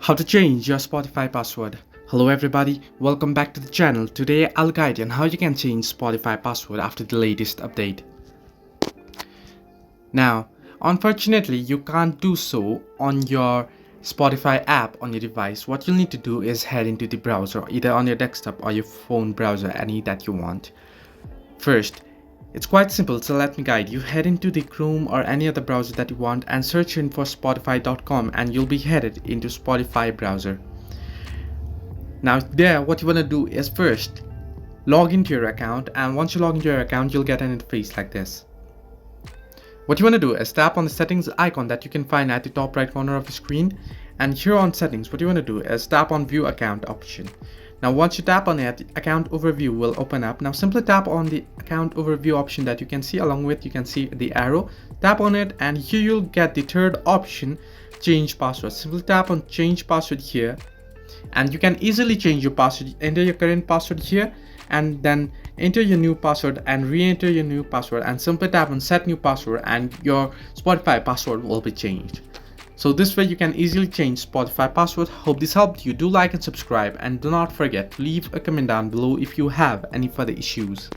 How to change your Spotify password. Hello everybody, welcome back to the channel. Today I'll guide you on how you can change Spotify password after the latest update. Now, unfortunately you can't do so on your Spotify app on your device. What you'll need to do is head into the browser, either on your desktop or your phone browser, any that you want. First, it's quite simple, so let me guide you. Head into the Chrome or any other browser that you want and search in for spotify.com and you'll be headed into Spotify browser. Now there, what you want to do is first log into your account, and once you log into your account you'll get an interface like this. What you want to do is tap on the settings icon that you can find at the top right corner of the screen, and here on settings what you want to do is tap on view account option. Now once you tap on it, account overview will open up. Now simply tap on the account overview option that you can see, along with you can see the arrow. Tap on it and here you'll get the third option, change password. Simply tap on change password here and you can easily change your password. Enter your current password here and then enter your new password and re-enter your new password and simply tap on set new password and your Spotify password will be changed. So this way you can easily change Spotify password. Hope this helped you. Do like and subscribe, and do not forget to leave a comment down below if you have any further issues.